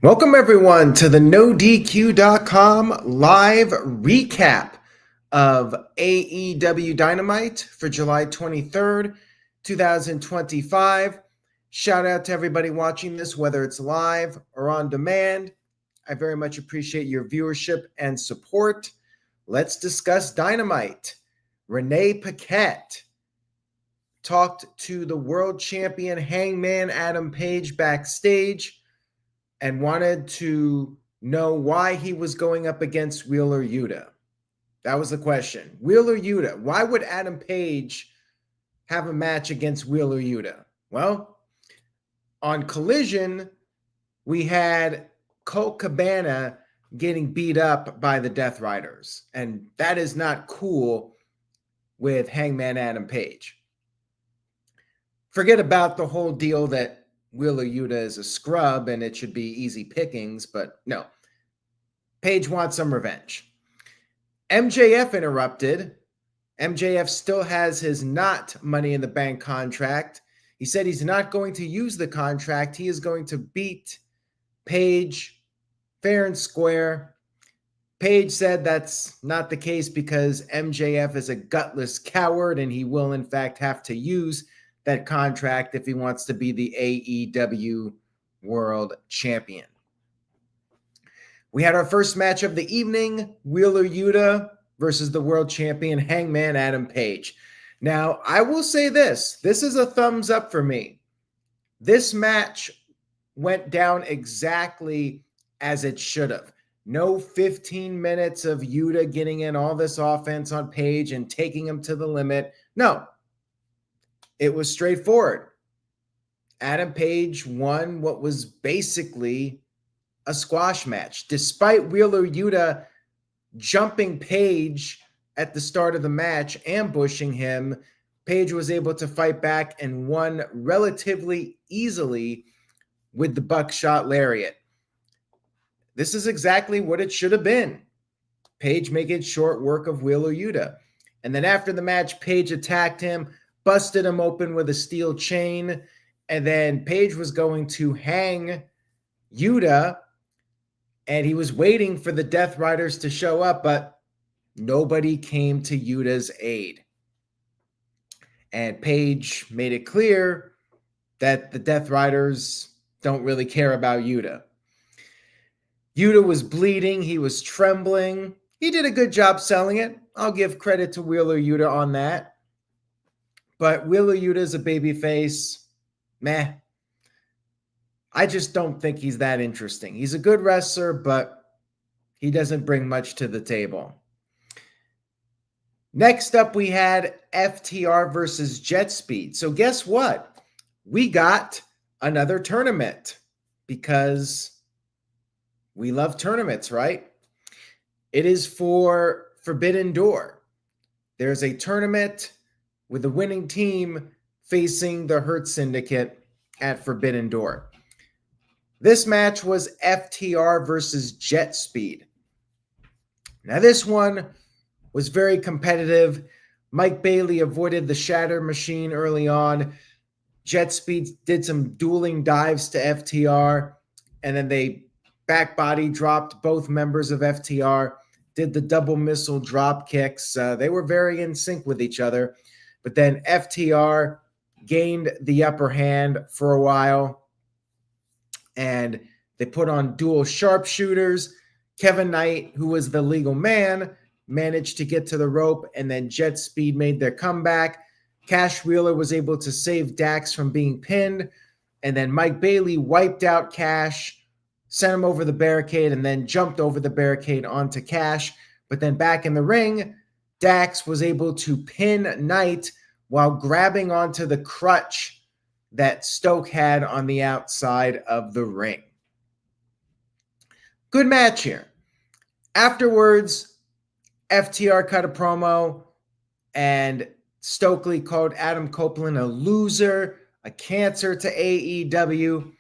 Welcome, everyone, to the NoDQ.com live recap of AEW Dynamite for July 23rd, 2025. Shout out to everybody watching this, whether it's live or on demand. I very much appreciate your viewership and support. Let's discuss Dynamite. Renee Paquette talked to the world champion Hangman Adam Page backstage and wanted to know why he was going up against Wheeler Yuta. That was the question. Wheeler Yuta. Why would Adam Page have a match against Wheeler Yuta? Well, on Collision, we had Colt Cabana getting beat up by the Death Riders, and that is not cool with Hangman Adam Page. Forget about the whole deal that Wheeler Yuta is a scrub and it should be easy pickings, but no. Page wants some revenge. MJF interrupted. MJF still has his not Money in the Bank contract. He said he's not going to use the contract. He is going to beat Page fair and square. Page said that's not the case because MJF is a gutless coward and he will in fact have to use that contract if he wants to be the AEW World Champion. We had our first match of the evening, Wheeler Yuta versus the World Champion Hangman Adam Page. Now, I will say this is a thumbs up for me. This match went down exactly as it should have. No 15 minutes of Yuta getting in all this offense on Page and taking him to the limit. No. It was straightforward. Adam Page won what was basically a squash match. Despite Wheeler Yuta jumping Page at the start of the match, ambushing him, Page was able to fight back and won relatively easily with the buckshot lariat. This is exactly what it should have been. Page making short work of Wheeler Yuta. And then after the match, Page attacked him, busted him open with a steel chain, and then Page was going to hang Yuta, and he was waiting for the Death Riders to show up, but nobody came to Yuta's aid. And Page made it clear that the Death Riders don't really care about Yuta. Yuta was bleeding. He was trembling. He did a good job selling it. I'll give credit to Wheeler Yuta on that. But Wheeler Yuta is a babyface. Meh. I just don't think he's that interesting. He's a good wrestler, but he doesn't bring much to the table. Next up, we had FTR versus Jet Speed. So guess what? We got another tournament because we love tournaments, right? It is for Forbidden Door. There's a tournament with the winning team facing the Hurt Syndicate at Forbidden Door. This match was FTR versus Jet Speed. Now, this one was very competitive. Mike Bailey avoided the Shatter Machine early on. Jet Speed did some dueling dives to FTR, and then they back body dropped both members of FTR, did the double missile drop kicks. They were very in sync with each other. But then FTR gained the upper hand for a while, and they put on dual sharpshooters. Kevin Knight, who was the legal man, managed to get to the rope, and then Jet Speed made their comeback. Cash Wheeler was able to save Dax from being pinned, and then Mike Bailey wiped out Cash, sent him over the barricade, and then jumped over the barricade onto Cash. But then back in the ring, Dax was able to pin Knight while grabbing onto the crutch that Stoke had on the outside of the ring. Good match here. Afterwards, FTR cut a promo, and Stokely called Adam Copeland a loser, a cancer to AEW.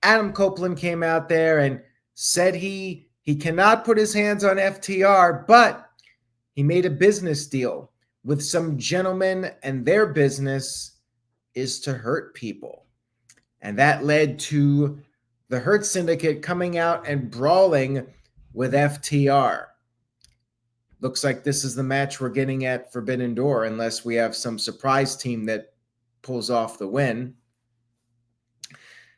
Adam Copeland came out there and said he cannot put his hands on FTR, but he made a business deal with some gentlemen, and their business is to hurt people. And that led to the Hurt Syndicate coming out and brawling with FTR. Looks like this is the match we're getting at Forbidden Door, unless we have some surprise team that pulls off the win.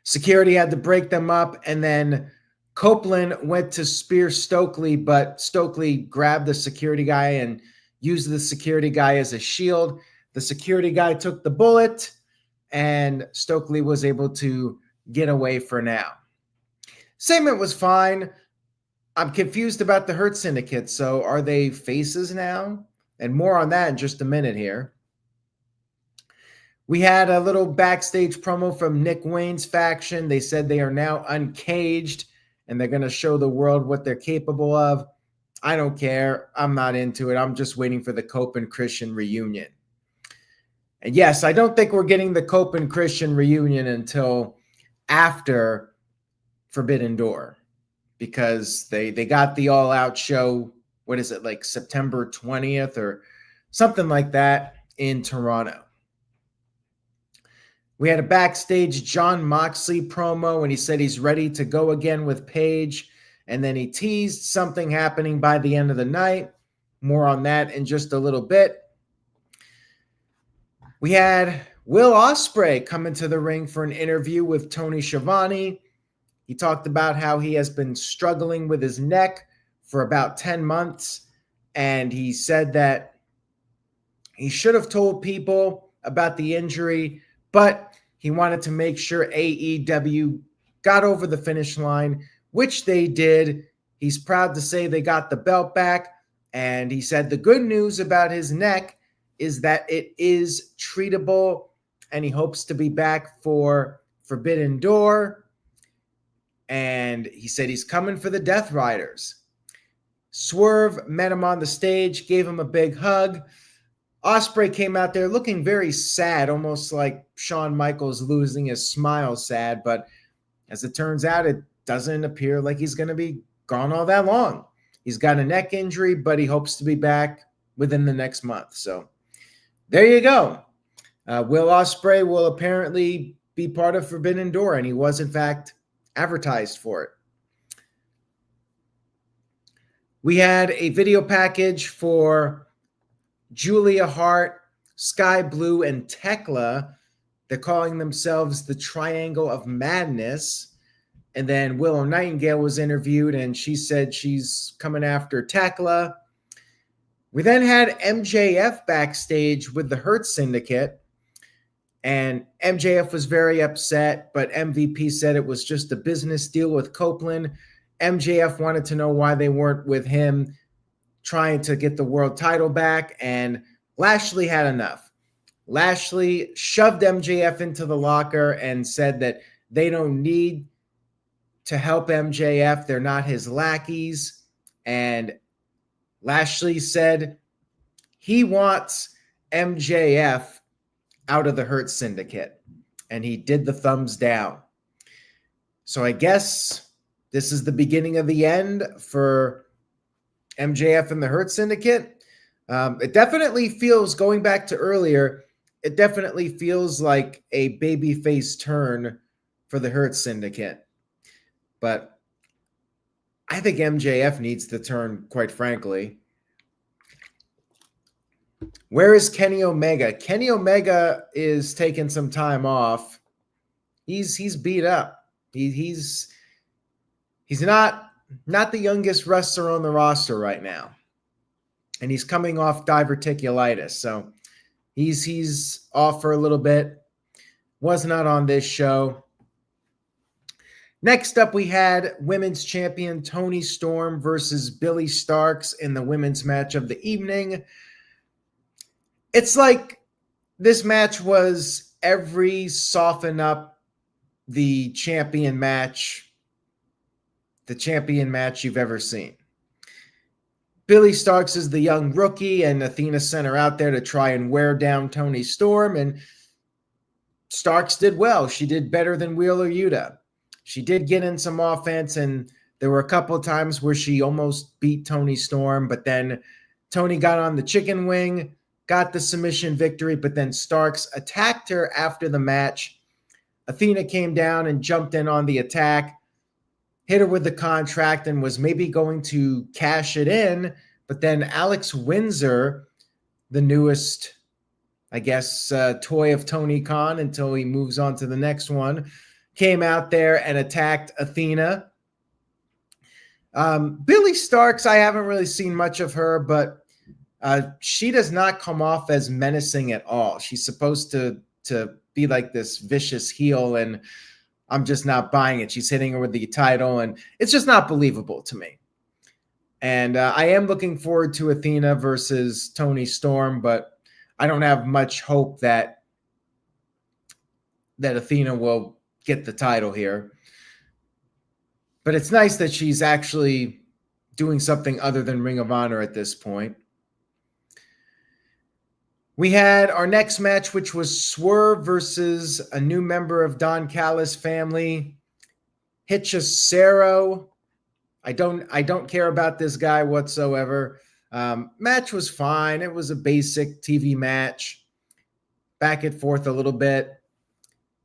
Security had to break them up, and then Copeland went to spear Stokely, but Stokely grabbed the security guy and used the security guy as a shield. The security guy took the bullet, and Stokely was able to get away for now. Segment was fine. I'm confused about the Hurt Syndicate. So are they faces now? And more on that in just a minute here. We had a little backstage promo from Nick Wayne's faction. They said they are now uncaged and they're going to show the world what they're capable of. I don't care. I'm not into it. I'm just waiting for the Cope and Christian reunion. And yes, I don't think we're getting the Cope and Christian reunion until after Forbidden Door, because they got the All Out show, what is it, like September 20th or something like that in Toronto. We had a backstage Jon Moxley promo, and he said he's ready to go again with Page. And then he teased something happening by the end of the night. More on that in just a little bit. We had Will Ospreay come into the ring for an interview with Tony Schiavone. He talked about how he has been struggling with his neck for about 10 months. And he said that he should have told people about the injury, but he wanted to make sure AEW got over the finish line, which they did. He's proud to say they got the belt back. And he said the good news about his neck is that it is treatable, and he hopes to be back for Forbidden Door. And he said he's coming for the Death Riders. Swerve met him on the stage, gave him a big hug. Ospreay came out there looking very sad, almost like Shawn Michaels losing his smile sad. But as it turns out, it doesn't appear like he's going to be gone all that long. He's got a neck injury, but he hopes to be back within the next month. So there you go. Will Ospreay will apparently be part of Forbidden Door, and he was, in fact, advertised for it. We had a video package for Julia Hart, Sky Blue, and Tekla. They're calling themselves the Triangle of Madness. And then Willow Nightingale was interviewed, and she said she's coming after Tekla. We then had MJF backstage with the Hurt Syndicate. And MJF was very upset, but MVP said it was just a business deal with Copeland. MJF wanted to know why they weren't with him trying to get the world title back, and Lashley had enough. Lashley shoved MJF into the locker and said that they don't need to help MJF. They're not his lackeys. And Lashley said he wants MJF out of the Hurt Syndicate, and he did the thumbs down. So I guess this is the beginning of the end for MJF and the Hurt Syndicate. It definitely feels, going back to earlier, it definitely feels like a babyface turn for the Hurt Syndicate. But I think MJF needs to turn, quite frankly. Where is Kenny Omega? Kenny Omega is taking some time off. He's beat up. He's not the youngest wrestler on the roster right now. And he's coming off diverticulitis. So he's off for a little bit. Was not on this show. Next up, we had women's champion Toni Storm versus Billie Starkz in the women's match of the evening. It's like this match was every soften up the champion match you've ever seen. Billie Starkz is the young rookie, and Athena sent her out there to try and wear down Toni Storm, and Starkz did well. She did better than Wheeler Yuta. She did get in some offense, and there were a couple of times where she almost beat Toni Storm, but then Toni got on the chicken wing, got the submission victory, but then Starkz attacked her after the match. Athena came down and jumped in on the attack, hit her with the contract, and was maybe going to cash it in, but then Alex Windsor, the newest, I guess, toy of Tony Khan until he moves on to the next one, came out there and attacked Athena. Billie Starkz, I haven't really seen much of her, but she does not come off as menacing at all. She's supposed to be like this vicious heel, and I'm just not buying it. She's hitting her with the title, and it's just not believable to me. And I am looking forward to Athena versus Toni Storm, but I don't have much hope that Athena will get the title here. But it's nice that she's actually doing something other than Ring of Honor at this point. We had our next match, which was Swerve versus a new member of Don Callis' family, Hechicero. I don't care about this guy whatsoever. Match was fine. It was a basic TV match. Back and forth a little bit.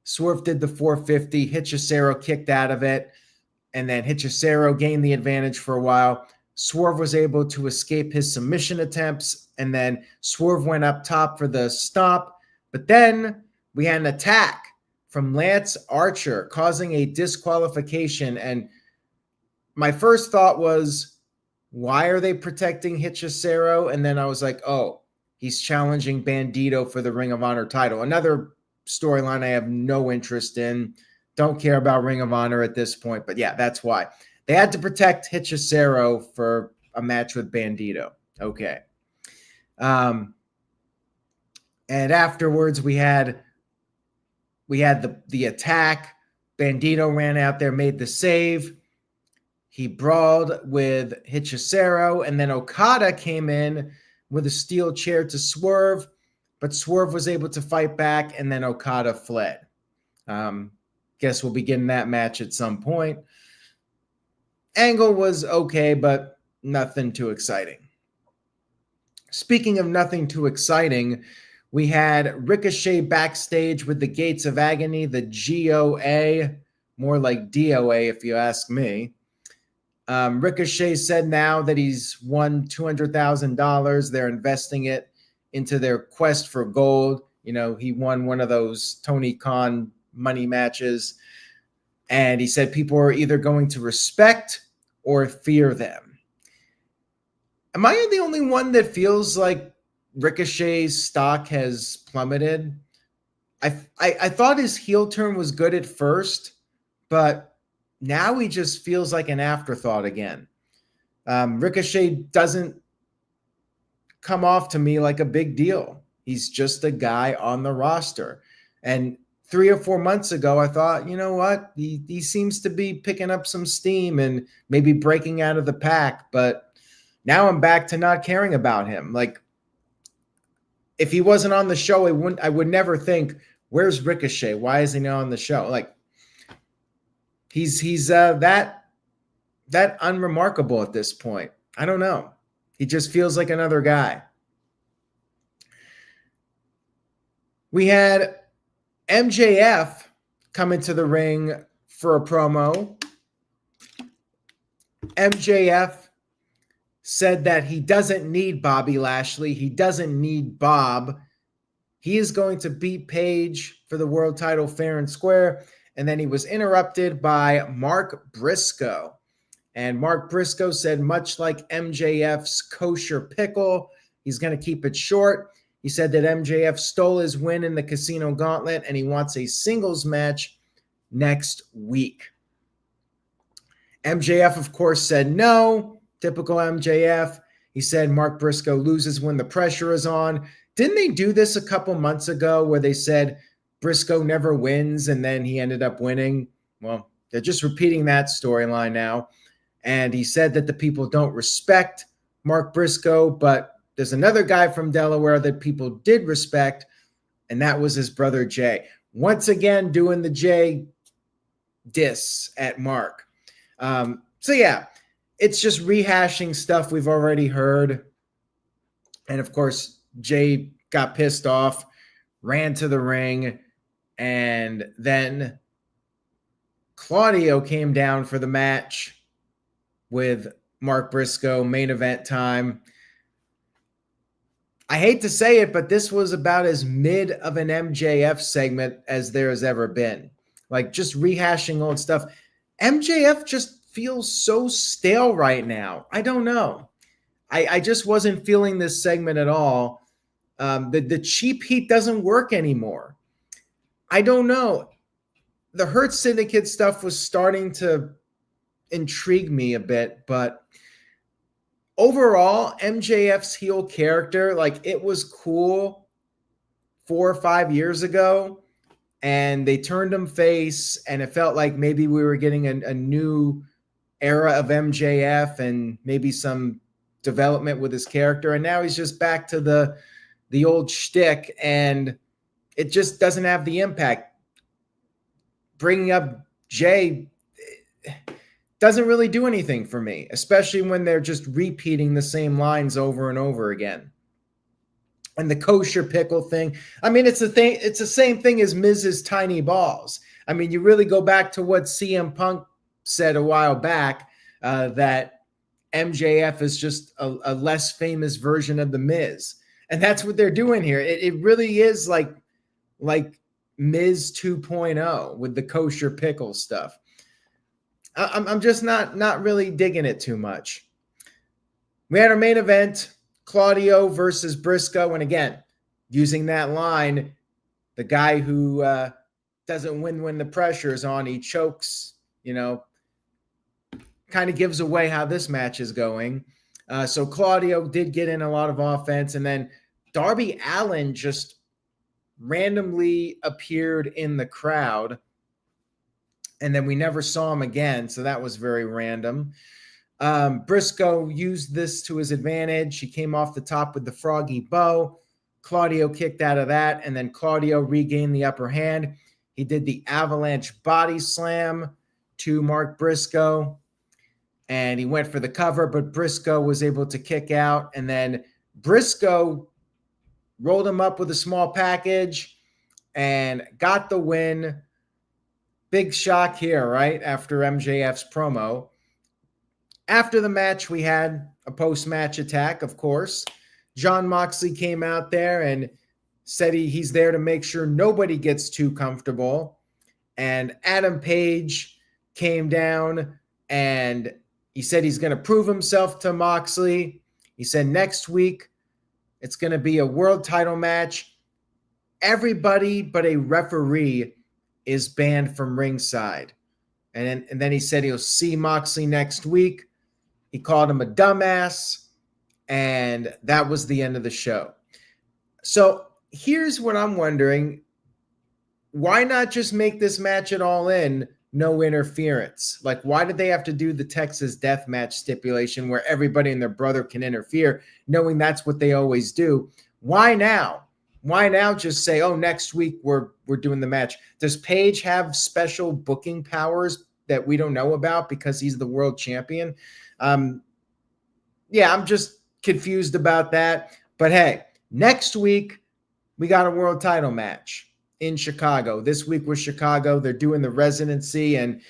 Swerve did the 450. Hechicero kicked out of it. And then Hechicero gained the advantage for a while. Swerve was able to escape his submission attempts. And then Swerve went up top for the stomp. But then we had an attack from Lance Archer, causing a disqualification. And my first thought was, why are they protecting Hechicero? And then I was like, oh, he's challenging Bandito for the Ring of Honor title. Another storyline I have no interest in. Don't care about Ring of Honor at this point. But yeah, that's why. They had to protect Hechicero for a match with Bandito. Okay. And afterwards, we had the attack. Bandito ran out there, made the save. He brawled with Hechicero, and then Okada came in with a steel chair to Swerve, but Swerve was able to fight back, and then Okada fled. Guess we'll be getting that match at some point. Angle was okay, but nothing too exciting. Speaking of nothing too exciting, we had Ricochet backstage with the Gates of Agony, the GOA, more like DOA if you ask me. Ricochet said now that he's won $200,000. They're investing it into their quest for gold. You know, he won one of those Tony Khan money matches. And he said people are either going to respect or fear them. Am I the only one that feels like Ricochet's stock has plummeted? I thought his heel turn was good at first, but now he just feels like an afterthought again. Ricochet doesn't come off to me like a big deal. He's just a guy on the roster. And 3 or 4 months ago, I thought, you know what? He seems to be picking up some steam and maybe breaking out of the pack. But now I'm back to not caring about him. Like, if he wasn't on the show, I would never think, where's Ricochet? Why is he not on the show? Like, he's that unremarkable at this point. I don't know. He just feels like another guy. We had MJF come into the ring for a promo. MJF said that he doesn't need Bobby Lashley. He doesn't need Bob. He is going to beat Page for the world title fair and square. And then he was interrupted by Mark Briscoe. And Mark Briscoe said, much like MJF's kosher pickle, he's going to keep it short. He said that MJF stole his win in the Casino Gauntlet, and he wants a singles match next week. MJF, of course, said no. Typical MJF. He said Mark Briscoe loses when the pressure is on. Didn't they do this a couple months ago where they said Briscoe never wins and then he ended up winning? Well, they're just repeating that storyline now. And he said that the people don't respect Mark Briscoe, but there's another guy from Delaware that people did respect, and that was his brother Jay. Once again, doing the Jay diss at Mark. So yeah, it's just rehashing stuff we've already heard. And of course, Jay got pissed off, ran to the ring, and then Claudio came down for the match with Mark Briscoe, main event time. I hate to say it, but this was about as mid of an MJF segment as there has ever been. Like, just rehashing old stuff. MJF just feels so stale right now. I don't know. I just wasn't feeling this segment at all. The cheap heat doesn't work anymore. I don't know. The Hurt Syndicate stuff was starting to intrigue me a bit, but overall, MJF's heel character, like, it was cool 4 or 5 years ago, and they turned him face, and it felt like maybe we were getting a new era of MJF and maybe some development with his character, and now he's just back to the old shtick, and it just doesn't have the impact. Bringing up Jay doesn't really do anything for me, especially when they're just repeating the same lines over and over again. And the kosher pickle thing, I mean, it's the same thing as Miz's tiny balls. I mean, you really go back to what CM Punk said a while back, that MJF is just a less famous version of the Miz. And that's what they're doing here. It really is like Miz 2.0 with the kosher pickle stuff. I'm just not really digging it too much. We had our main event, Claudio versus Briscoe. And again, using that line, the guy who doesn't win when the pressure is on, he chokes, kind of gives away how this match is going. So Claudio did get in a lot of offense. And then Darby Allin just randomly appeared in the crowd. And then we never saw him again. So that was very random. Briscoe used this to his advantage. He came off the top with the froggy bow. Claudio kicked out of that. And then Claudio regained the upper hand. He did the avalanche body slam to Mark Briscoe. And he went for the cover, but Briscoe was able to kick out. And then Briscoe rolled him up with a small package and got the win. Big shock here, right? After MJF's promo. After the match, we had a post-match attack, of course. Jon Moxley came out there and said he's there to make sure nobody gets too comfortable. And Adam Page came down and he said he's going to prove himself to Moxley. He said next week it's going to be a world title match. Everybody but a referee is banned from ringside. And then he said he'll see Moxley next week. He called him a dumbass. And that was the end of the show. So here's what I'm wondering. Why not just make this match at All In no interference? Like, why did they have to do the Texas death match stipulation where everybody and their brother can interfere, knowing that's what they always do? Why now? Why now just say, oh, next week we're doing the match? Does Page have special booking powers that we don't know about because he's the world champion? Yeah, I'm just confused about that. But hey, next week we got a world title match in Chicago. This week was Chicago. They're doing the residency, and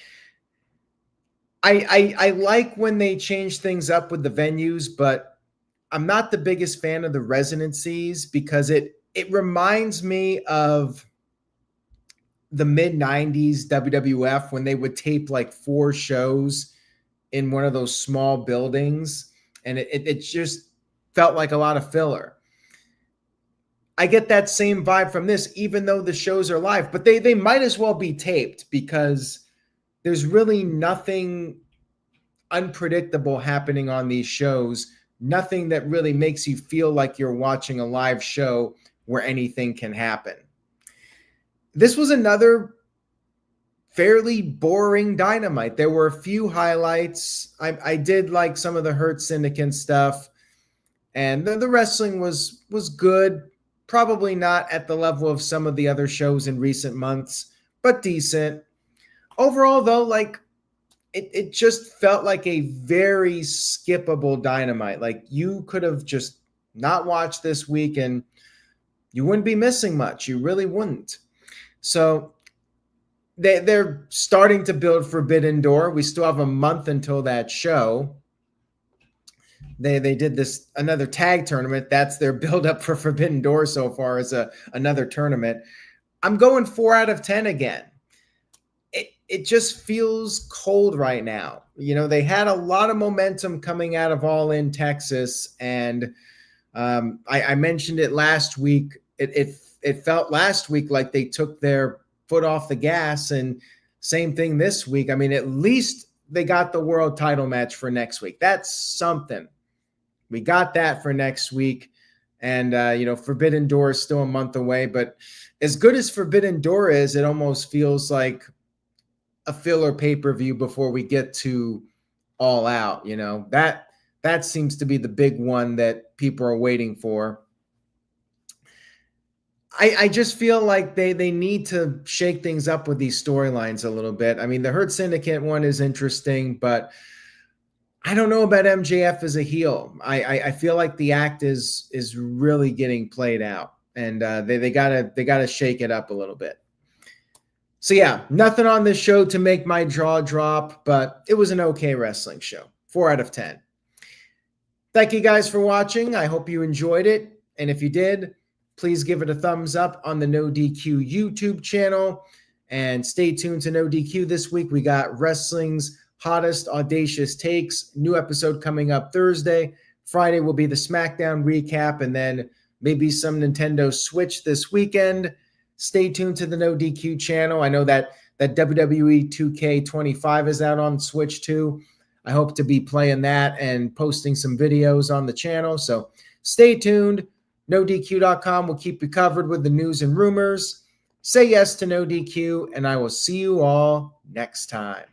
I like when they change things up with the venues, but I'm not the biggest fan of the residencies because it reminds me of the mid-90s WWF when they would tape like 4 shows in one of those small buildings, and it just felt like a lot of filler. I get that same vibe from this, even though the shows are live, but they might as well be taped because there's really nothing unpredictable happening on these shows, nothing that really makes you feel like you're watching a live show where anything can happen. This was another fairly boring Dynamite. There were a few highlights. I did like some of the Hurt Syndicate stuff, and the wrestling was good. Probably not at the level of some of the other shows in recent months, but decent. Overall, though, like it just felt like a very skippable Dynamite. Like you could have just not watch this week, and you wouldn't be missing much. You really wouldn't. So they're starting to build Forbidden Door. We still have a month until that show. They did this another tag tournament. That's their build up for Forbidden Door so far, as another tournament. I'm going 4 out of 10 again. It just feels cold right now. You know, they had a lot of momentum coming out of All In Texas, and I mentioned it last week. It felt last week like they took their foot off the gas, and same thing this week. I mean, at least they got the world title match for next week. That's something. We got that for next week, and Forbidden Door is still a month away. But as good as Forbidden Door is, it almost feels like a filler pay-per-view before we get to All Out. You know, that seems to be the big one that people are waiting for. I just feel like they need to shake things up with these storylines a little bit. I mean, the Hurt Syndicate one is interesting, but I don't know about MJF as a heel. I feel like the act is really getting played out, and they gotta shake it up a little bit. So yeah, nothing on this show to make my jaw drop, but it was an okay wrestling show. 4 out of 10. Thank you guys for watching. I hope you enjoyed it. And if you did, please give it a thumbs up on the No DQ YouTube channel. And stay tuned to No DQ this week. We got wrestling's hottest audacious takes. New episode coming up Thursday. Friday will be the SmackDown recap, and then maybe some Nintendo Switch this weekend. Stay tuned to the No DQ channel. I know that WWE 2K25 is out on Switch too. I hope to be playing that and posting some videos on the channel. So stay tuned. NoDQ.com will keep you covered with the news and rumors. Say yes to No DQ, and I will see you all next time.